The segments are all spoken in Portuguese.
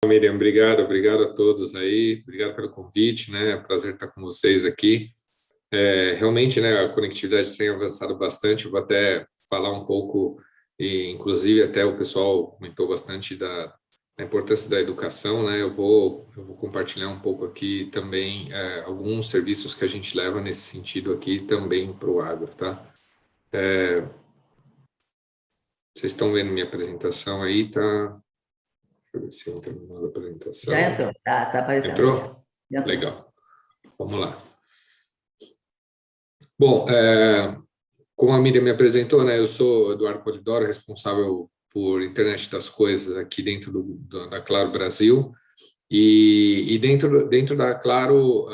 Miriam, obrigado a todos aí, obrigado pelo convite, né? É um prazer estar com vocês aqui. Realmente, né, a conectividade tem avançado bastante, eu vou até falar um pouco, e inclusive até o pessoal comentou bastante da importância da educação, né? Eu vou compartilhar um pouco aqui também alguns serviços que a gente leva nesse sentido aqui também para o agro, tá? Vocês estão vendo minha apresentação aí, tá? Deixa eu ver se entra na nova Já apresentação. entrou, tá aparecendo. Entrou? Já entrou. Legal. Vamos lá. Bom, como a Miriam me apresentou, né, eu sou Eduardo Polidoro, responsável por Internet das Coisas aqui dentro da Claro Brasil. E dentro da Claro,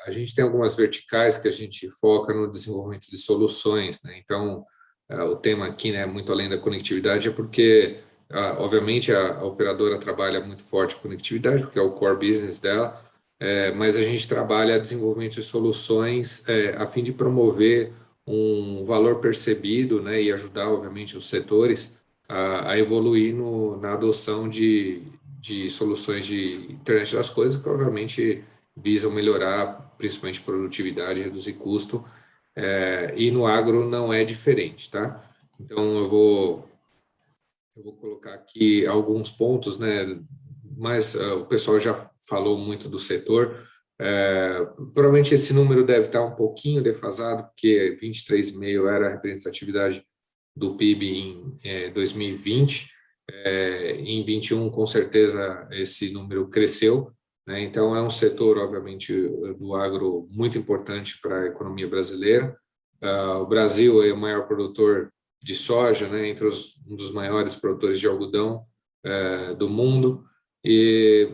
a gente tem algumas verticais que a gente foca no desenvolvimento de soluções, né? Então, o tema aqui, né, muito além da conectividade, é porque, obviamente, a operadora trabalha muito forte com conectividade, porque é o core business dela, mas a gente trabalha desenvolvimento de soluções a fim de promover um valor percebido, né, e ajudar, obviamente, os setores a evoluir na adoção de soluções de internet das coisas, que, obviamente, visam melhorar, principalmente, produtividade, reduzir custo, e no agro não é diferente, tá? Então, eu vou colocar aqui alguns pontos, né? Mas o pessoal já falou muito do setor. Provavelmente esse número deve estar um pouquinho defasado, porque 23,5 era a representatividade do PIB em 2020. Em 21, com certeza, esse número cresceu, né? Então, é um setor, obviamente, do agro muito importante para a economia brasileira. O Brasil é o maior produtor de soja, né, entre um dos maiores produtores de algodão do mundo. E,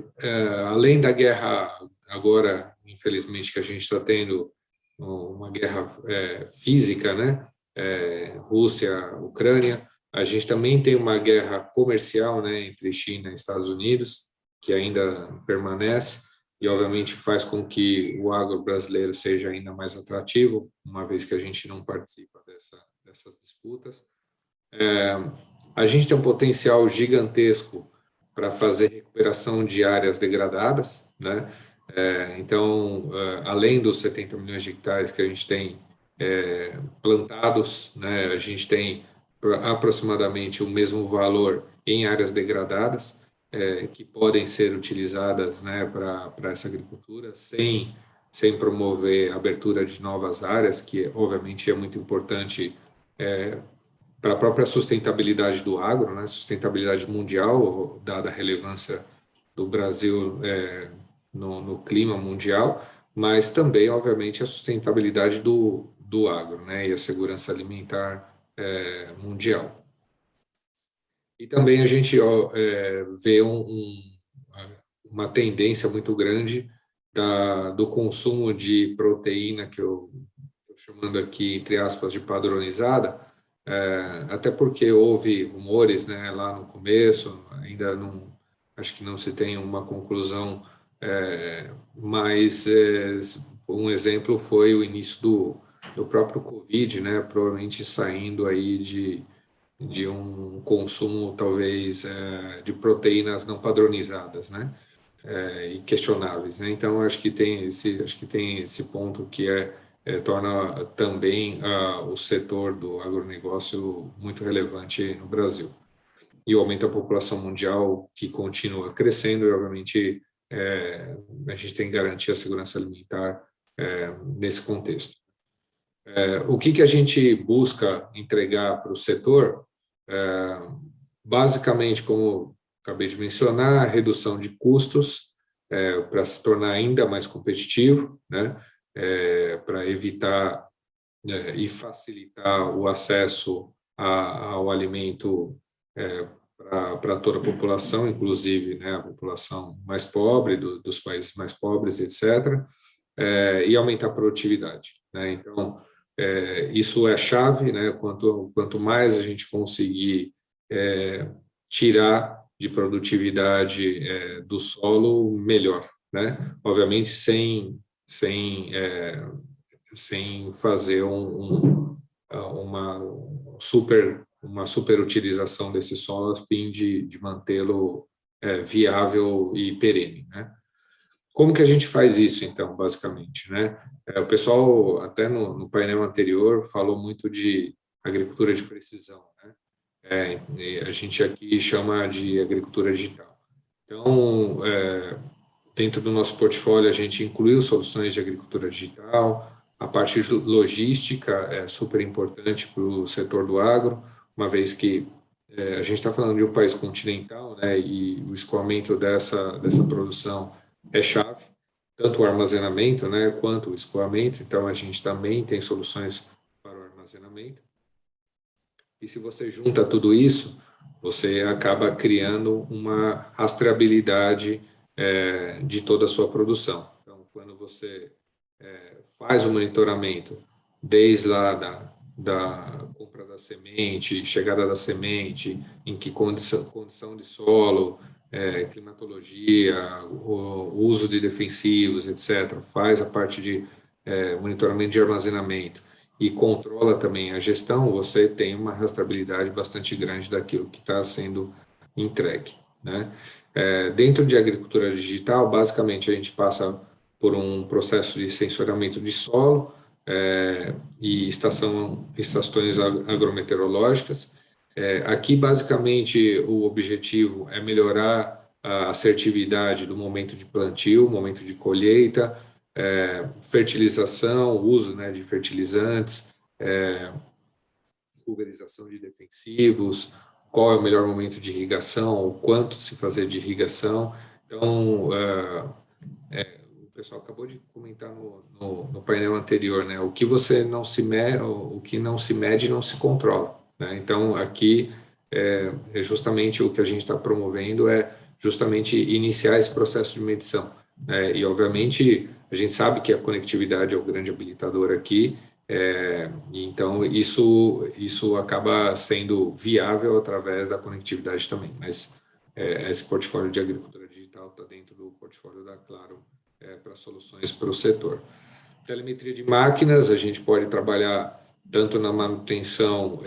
além da guerra, agora, infelizmente, que a gente está tendo uma guerra física, né, Rússia, Ucrânia, a gente também tem uma guerra comercial, né, entre China e Estados Unidos, que ainda permanece, e obviamente faz com que o agro brasileiro seja ainda mais atrativo, uma vez que a gente não participa dessas disputas. A gente tem um potencial gigantesco para fazer recuperação de áreas degradadas, né? Então, além dos 70 milhões de hectares que a gente tem plantados, né, a gente tem aproximadamente o mesmo valor em áreas degradadas, que podem ser utilizadas, né, para essa agricultura, sem promover a abertura de novas áreas, que obviamente é muito importante para a própria sustentabilidade do agro, né, sustentabilidade mundial, dada a relevância do Brasil no clima mundial, mas também, obviamente, a sustentabilidade do agro, né, e a segurança alimentar mundial. E também a gente vê uma tendência muito grande do consumo de proteína, que eu estou chamando aqui, entre aspas, de padronizada, até porque houve rumores, né, lá no começo, ainda não, acho que não se tem uma conclusão, mas um exemplo foi o início do próprio Covid, né, provavelmente saindo aí de um consumo, talvez, de proteínas não padronizadas, né, e questionáveis, né? Então, acho que tem esse ponto que torna também o setor do agronegócio muito relevante no Brasil. E o aumento da população mundial, que continua crescendo, e, obviamente, a gente tem que garantir a segurança alimentar nesse contexto. O que a gente busca entregar para o setor? Basicamente, como acabei de mencionar, a redução de custos para se tornar ainda mais competitivo, né? Para evitar e facilitar o acesso ao alimento para toda a população, inclusive, né, a população mais pobre, dos países mais pobres, etc., e aumentar a produtividade, né? Então, isso é a chave, né? Quanto mais a gente conseguir tirar de produtividade do solo, melhor, né? Obviamente, sem fazer uma superutilização desse solo a fim de mantê-lo viável e perene, né? Como que a gente faz isso, então, basicamente, né? O pessoal, até no painel anterior, falou muito de agricultura de precisão, né? E a gente aqui chama de agricultura digital. Então, dentro do nosso portfólio, a gente incluiu soluções de agricultura digital, a parte de logística é super importante para o setor do agro, uma vez que a gente está falando de um país continental, né, e o escoamento dessa produção é chave, tanto o armazenamento, né, quanto o escoamento, então a gente também tem soluções para o armazenamento. E se você junta tudo isso, você acaba criando uma rastreabilidade de toda a sua produção. Então, quando você faz o monitoramento desde lá da compra da semente, chegada da semente, em que condição de solo, climatologia, o uso de defensivos, etc., faz a parte de monitoramento de armazenamento e controla também a gestão, você tem uma rastreabilidade bastante grande daquilo que está sendo entregue, né? Dentro de agricultura digital, basicamente a gente passa por um processo de sensoriamento de solo e estações agrometeorológicas. Aqui, basicamente, o objetivo é melhorar a assertividade do momento de plantio, momento de colheita, fertilização, uso, né, de fertilizantes, pulverização de defensivos, qual é o melhor momento de irrigação, o quanto se fazer de irrigação. Então, o pessoal acabou de comentar no painel anterior, né? O que você não se mede, o que não se mede não se controla, né? Então, aqui é justamente o que a gente está promovendo, é justamente iniciar esse processo de medição, né? E, obviamente, a gente sabe que a conectividade é o grande habilitador aqui, então isso acaba sendo viável através da conectividade também, mas esse portfólio de agricultura digital está dentro do portfólio da Claro para soluções para o setor. Telemetria de máquinas, a gente pode trabalhar tanto na manutenção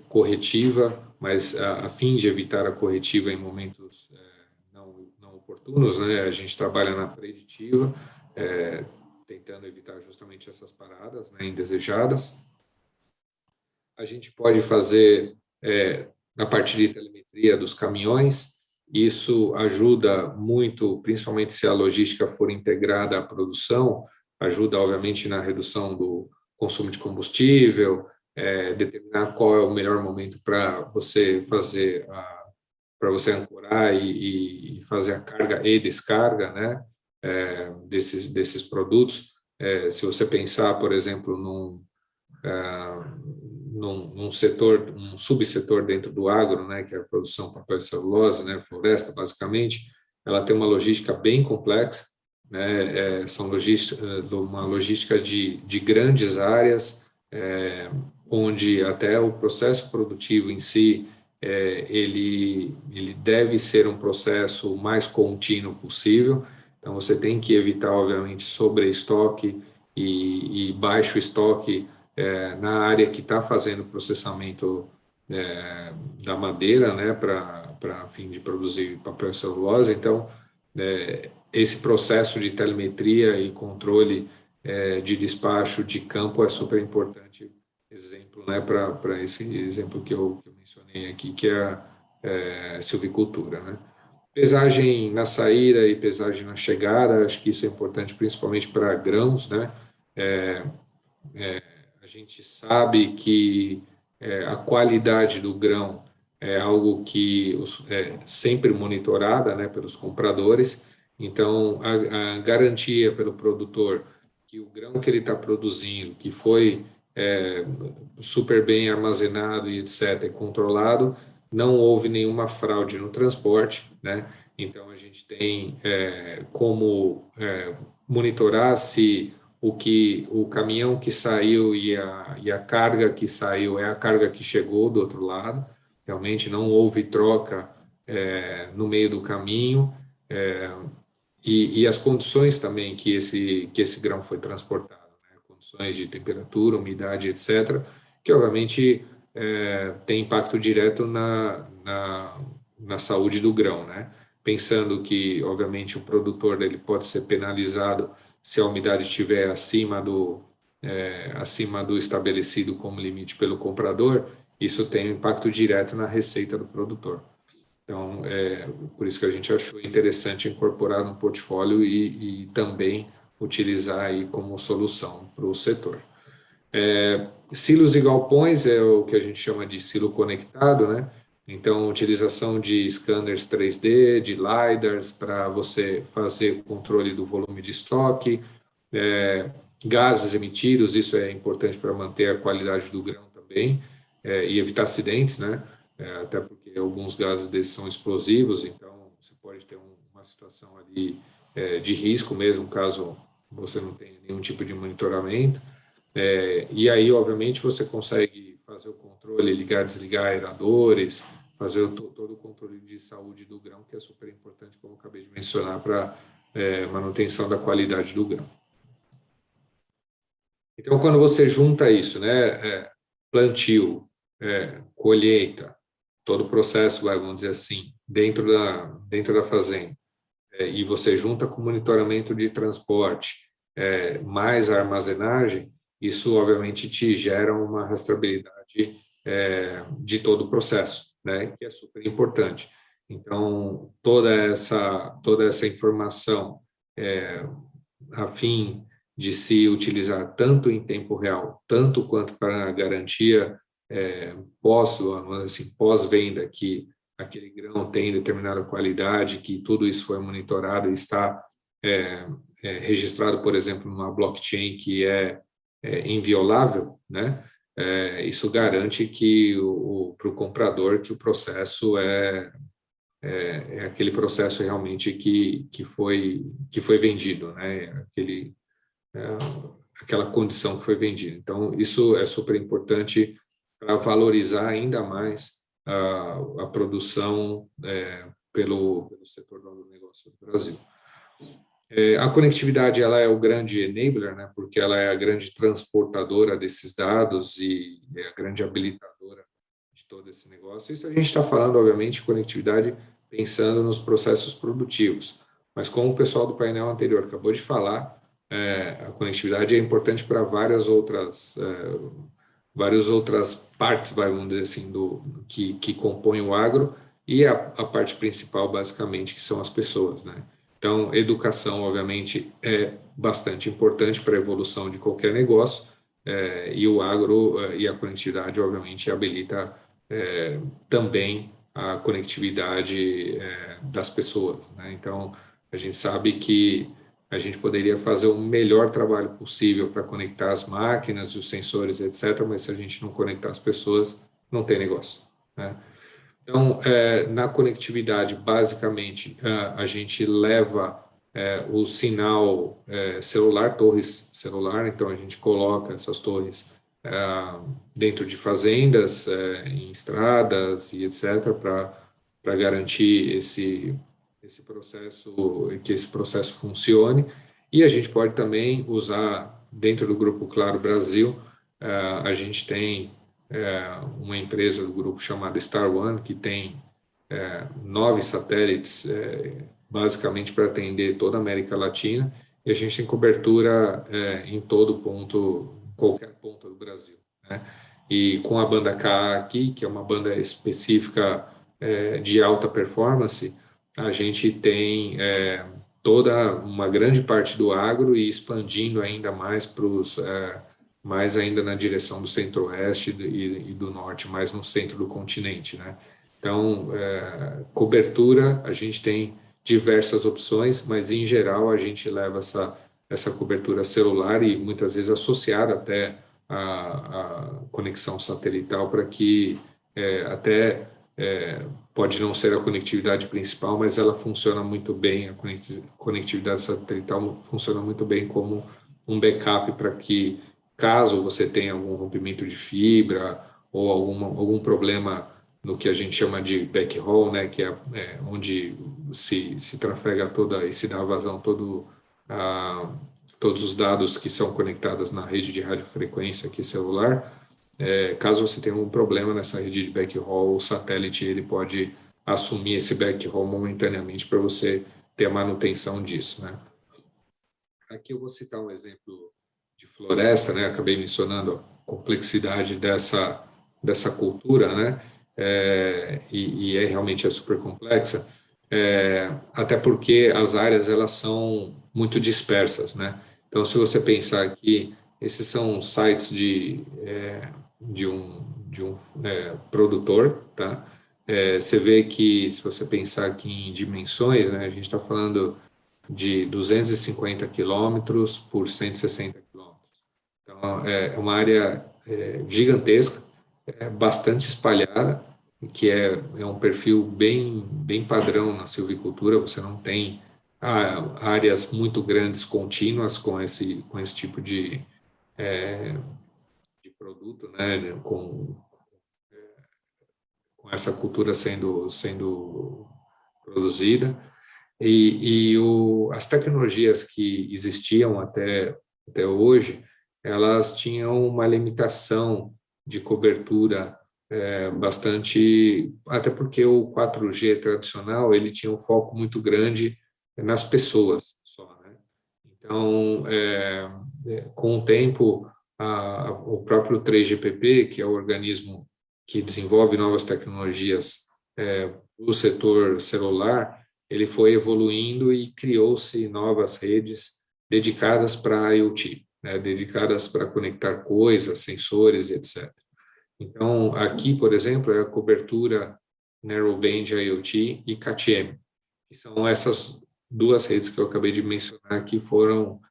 corretiva, mas a fim de evitar a corretiva em momentos não oportunos, né? A gente trabalha na preditiva, tentando evitar justamente essas paradas, né, indesejadas. A gente pode fazer a partir de telemetria dos caminhões, isso ajuda muito, principalmente se a logística for integrada à produção, ajuda, obviamente, na redução do consumo de combustível, determinar qual é o melhor momento para você fazer, para você ancorar e fazer a carga e descarga, né, desses produtos. Se você pensar, por exemplo, num setor, um subsetor dentro do agro, né, que é a produção de papel e celulose, né, floresta, basicamente, ela tem uma logística bem complexa, né, uma logística de grandes áreas, onde até o processo produtivo em si, ele deve ser um processo o mais contínuo possível. Então, você tem que evitar, obviamente, sobreestoque e baixo estoque na área que está fazendo o processamento da madeira, né, para fim de produzir papel e celulose. Então, esse processo de telemetria e controle de despacho de campo é super importante, exemplo, né, para esse exemplo que eu mencionei aqui, que é a silvicultura, né. Pesagem na saída e pesagem na chegada, acho que isso é importante principalmente para grãos, né. A gente sabe que a qualidade do grão é algo que é sempre monitorada, né, pelos compradores. Então, a garantia pelo produtor que o grão que ele está produzindo, que foi super bem armazenado e etc., controlado, não houve nenhuma fraude no transporte, né? Então, a gente tem como monitorar se o caminhão que saiu e a carga que saiu é a carga que chegou do outro lado. Realmente não houve troca no meio do caminho, e as condições também que esse grão foi transportado, né? Condições de temperatura, umidade, etc., que obviamente tem impacto direto na saúde do grão, né? pensando que, obviamente, o produtor ele pode ser penalizado se a umidade estiver acima do estabelecido como limite pelo comprador, isso tem um impacto direto na receita do produtor. Então, por isso que a gente achou interessante incorporar no portfólio e também utilizar aí como solução para o setor. Silos e galpões é o que a gente chama de silo conectado, né? Então, utilização de scanners 3D, de LiDARs, para você fazer o controle do volume de estoque, gases emitidos, isso é importante para manter a qualidade do grão também, e evitar acidentes, né? Até porque alguns gases desses são explosivos, então você pode ter uma situação ali de risco mesmo, caso você não tenha nenhum tipo de monitoramento. E aí, obviamente, você consegue fazer o controle, ligar, desligar aeradores, fazer todo o controle de saúde do grão, que é super importante, como eu acabei de mencionar, para manutenção da qualidade do grão. Então, quando você junta isso, né, plantio, colheita, todo o processo, vamos dizer assim, dentro da fazenda, e você junta com monitoramento de transporte, mais a armazenagem, isso obviamente te gera uma rastreabilidade de todo o processo, né, que é super importante. Então, toda essa informação a fim de se utilizar tanto em tempo real, tanto quanto para a garantia pós-venda, que aquele grão tem determinada qualidade, que tudo isso foi monitorado e está registrado, por exemplo, numa blockchain que é inviolável, né? Isso garante que para o comprador que o processo é aquele processo realmente que foi vendido, né? Aquela condição que foi vendida. Então, isso é super importante para valorizar ainda mais a produção pelo setor do agronegócio do Brasil. A conectividade ela é o grande enabler, né, porque ela é a grande transportadora desses dados e é a grande habilitadora de todo esse negócio. Isso a gente está falando, obviamente, de conectividade pensando nos processos produtivos. Mas como o pessoal do painel anterior acabou de falar, a conectividade é importante para várias outras partes, vamos dizer assim, que compõem o agro, e a parte principal, basicamente, que são as pessoas, né? Então, educação, obviamente, é bastante importante para a evolução de qualquer negócio, e o agro e a conectividade, obviamente, habilita também a conectividade das pessoas, né? Então, a gente sabe que a gente poderia fazer o melhor trabalho possível para conectar as máquinas, os sensores, etc., mas se a gente não conectar as pessoas, não tem negócio, né? Então, na conectividade, basicamente, a gente leva o sinal celular, torres celular, então a gente coloca essas torres dentro de fazendas, em estradas e etc., para garantir esse processo, que esse processo funcione. E a gente pode também usar, dentro do Grupo Claro Brasil, a gente tem uma empresa do grupo chamada Star One, que tem 9 satélites, basicamente para atender toda a América Latina, e a gente tem cobertura em todo ponto, qualquer ponto do Brasil, né? E com a banda Ka aqui, que é uma banda específica de alta performance, a gente tem toda uma grande parte do agro e expandindo ainda mais para os mais ainda na direção do centro-oeste e do norte, mais no centro do continente, né? Então, cobertura, a gente tem diversas opções, mas em geral a gente leva essa cobertura celular e muitas vezes associada até a conexão satelital para que pode não ser a conectividade principal, mas ela funciona muito bem, a conectividade satelital funciona muito bem como um backup para que, caso você tenha algum rompimento de fibra ou algum problema no que a gente chama de backhaul, né, que é onde se trafega toda e se dá vazão todos os dados que são conectados na rede de radiofrequência aqui celular. Caso você tenha um problema nessa rede de backhaul, o satélite ele pode assumir esse backhaul momentaneamente para você ter a manutenção disso, né? Aqui eu vou citar um exemplo de floresta, né? Acabei mencionando a complexidade dessa cultura, né? E realmente é super complexa, até porque as áreas elas são muito dispersas, né? Então, se você pensar que esses são sites de um produtor, tá? Você vê que, se você pensar aqui em dimensões, né? A gente está falando de 250 quilômetros por 160 quilômetros. Então, é uma área gigantesca, bastante espalhada, que é um perfil bem padrão na silvicultura. Você não tem áreas muito grandes contínuas com esse tipo de produto, né, com essa cultura sendo produzida. As tecnologias que existiam até hoje, elas tinham uma limitação de cobertura bastante, até porque o 4G tradicional ele tinha um foco muito grande nas pessoas só, né? Então, com o tempo, o próprio 3GPP, que é o organismo que desenvolve novas tecnologias do setor celular, ele foi evoluindo e criou-se novas redes dedicadas para IoT, né, dedicadas para conectar coisas, sensores, etc. Então, aqui, por exemplo, é a cobertura Narrowband IoT e CAT-M, que são essas duas redes que eu acabei de mencionar que foram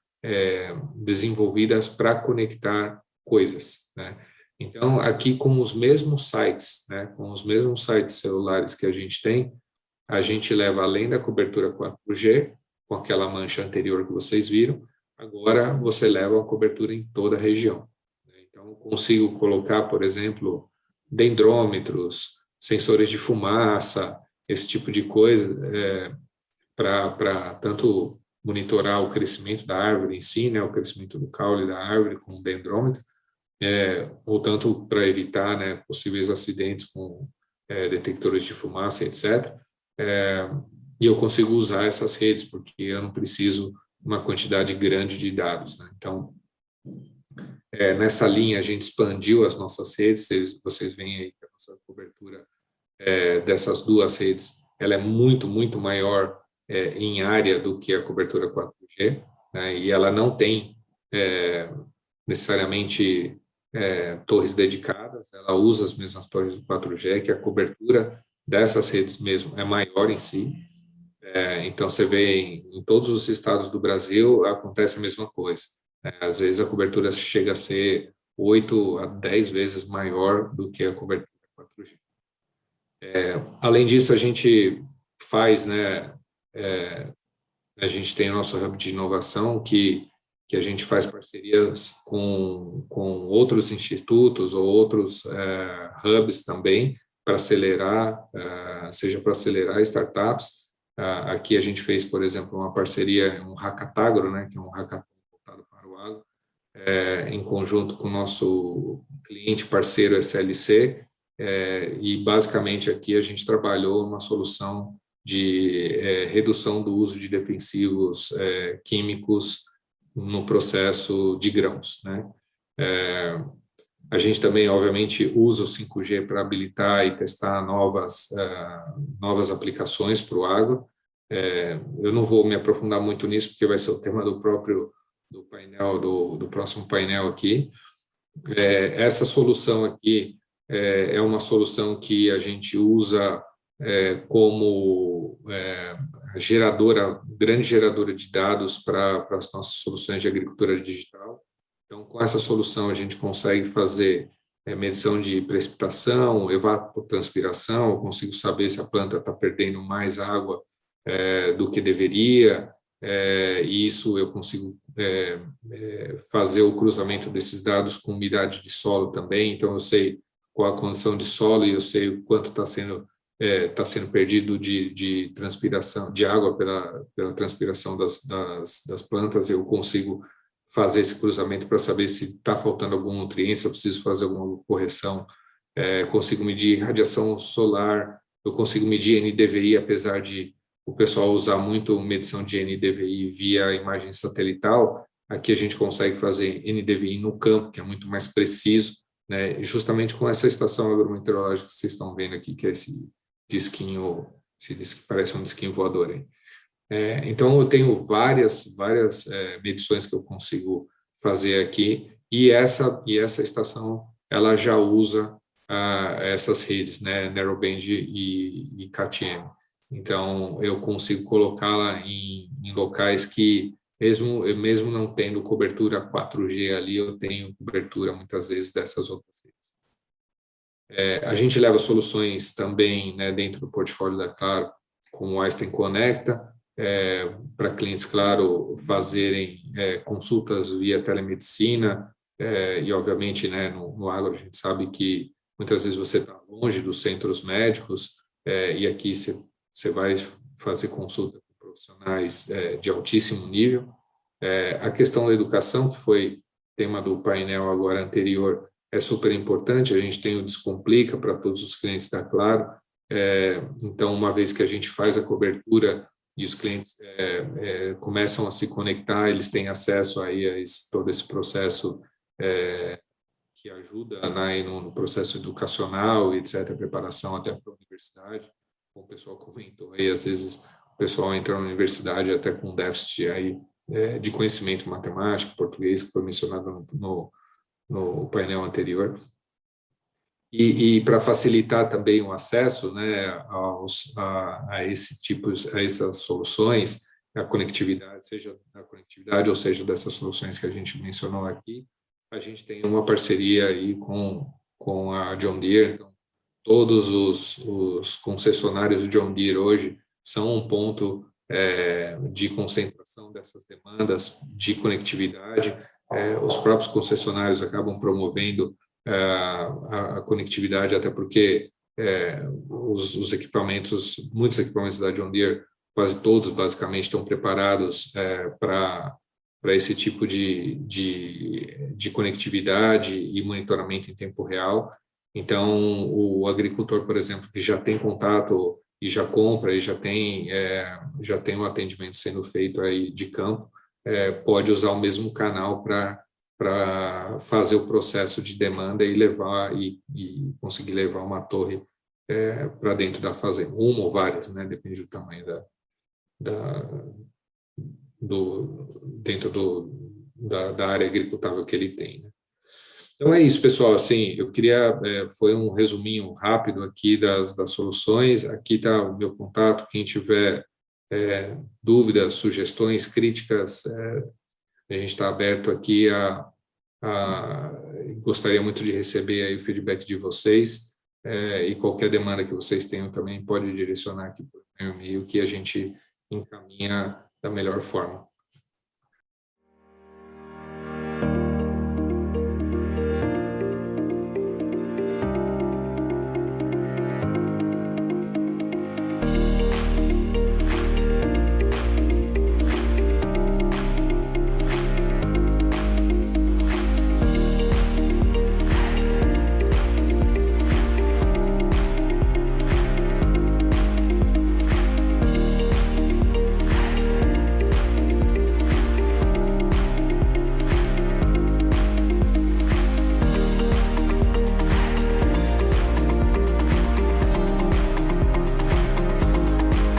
desenvolvidas para conectar coisas, né? Então, aqui com os mesmos sites, né, com os mesmos sites celulares que a gente leva além da cobertura 4G, com aquela mancha anterior que vocês viram, agora você leva a cobertura em toda a região. Então, consigo colocar, por exemplo, dendrômetros, sensores de fumaça, esse tipo de coisa, para tanto monitorar o crescimento da árvore em si, né, o crescimento do caule da árvore com o dendrômetro, ou tanto para evitar, né, possíveis acidentes com detectores de fumaça, etc. E eu consigo usar essas redes, porque eu não preciso uma quantidade grande de dados, né? Então, nessa linha, a gente expandiu as nossas redes, vocês veem aí que a nossa cobertura dessas duas redes, ela é muito maior em área do que a cobertura 4G, né? E ela não tem necessariamente torres dedicadas, ela usa as mesmas torres do 4G, que a cobertura dessas redes mesmo é maior em si. Então, você vê em todos os estados do Brasil, acontece a mesma coisa. Às vezes, a cobertura chega a ser 8 a 10 vezes maior do que a cobertura 4G. Além disso, a gente faz, né, a gente tem o nosso hub de inovação, que a gente faz parcerias com outros institutos ou outros hubs também, para acelerar, seja para acelerar startups. Aqui a gente fez, por exemplo, uma parceria, um Hackatagro, né, que é um hackathon voltado para o agro, em conjunto com o nosso cliente parceiro SLC, e basicamente aqui a gente trabalhou uma solução de redução do uso de defensivos químicos no processo de grãos, né? A gente também, obviamente, usa o 5G para habilitar e testar novas aplicações para o agro. Eu não vou me aprofundar muito nisso, porque vai ser o tema do painel, do próximo painel aqui. Essa solução aqui é uma solução que a gente usa como grande geradora de dados para as nossas soluções de agricultura digital. Então, com essa solução, a gente consegue fazer medição de precipitação, evapotranspiração, eu consigo saber se a planta está perdendo mais água do que deveria, e isso eu consigo fazer o cruzamento desses dados com umidade de solo também, então eu sei qual a condição de solo e eu sei o quanto está sendo perdido de transpiração, de água pela transpiração das plantas, eu consigo fazer esse cruzamento para saber se está faltando algum nutriente, se eu preciso fazer alguma correção. Consigo medir radiação solar, eu consigo medir NDVI, apesar de o pessoal usar muito medição de NDVI via imagem satelital. Aqui a gente consegue fazer NDVI no campo, que é muito mais preciso, né? Justamente com essa estação agrometeorológica que vocês estão vendo aqui, que é esse disquinho que parece um disquinho voador aí. Então, eu tenho várias medições que eu consigo fazer aqui, e essa estação ela já usa essas redes, né, Narrowband e KTM. Então, eu consigo colocá-la em locais que, mesmo não tendo cobertura 4G ali, eu tenho cobertura, muitas vezes, dessas outras redes. A gente leva soluções também, né, dentro do portfólio da Claro, como o Einstein Conecta, para clientes, claro, fazerem consultas via telemedicina, e, obviamente, né, no agro a gente sabe que muitas vezes você está longe dos centros médicos, e aqui você vai fazer consulta com profissionais de altíssimo nível. A questão da educação, que foi tema do painel agora anterior, é super importante. A gente tem o Descomplica para todos os clientes da Claro. Então, uma vez que a gente faz a cobertura e os clientes começam a se conectar, eles têm acesso aí a todo esse processo que ajuda, né, no processo educacional, etc., preparação até para a universidade. Como o pessoal comentou aí, às vezes o pessoal entra na universidade até com déficit aí, de conhecimento matemático, português, que foi mencionado no painel anterior. E para facilitar também o acesso, né, a essas soluções, a conectividade, seja da conectividade ou seja dessas soluções que a gente mencionou aqui, a gente tem uma parceria aí com a John Deere. Então, todos os concessionários do John Deere hoje são um ponto de concentração dessas demandas de conectividade. Os próprios concessionários acabam promovendo a conectividade, até porque muitos equipamentos da John Deere, quase todos basicamente estão preparados para esse tipo de conectividade e monitoramento em tempo real. Então, o agricultor, por exemplo, que já tem contato e já compra e já tem um atendimento sendo feito aí de campo, pode usar o mesmo canal para fazer o processo de demanda e levar e conseguir levar uma torre para dentro da fazenda, uma ou várias, né? Depende do tamanho da área agricultável que ele tem, né? Então é isso, pessoal. Assim, eu queria foi um resuminho rápido aqui das soluções. Aqui está o meu contato. Quem tiver dúvidas, sugestões, críticas, a gente está aberto aqui gostaria muito de receber aí o feedback de vocês, e qualquer demanda que vocês tenham também pode direcionar aqui por meu e-mail, que a gente encaminha da melhor forma.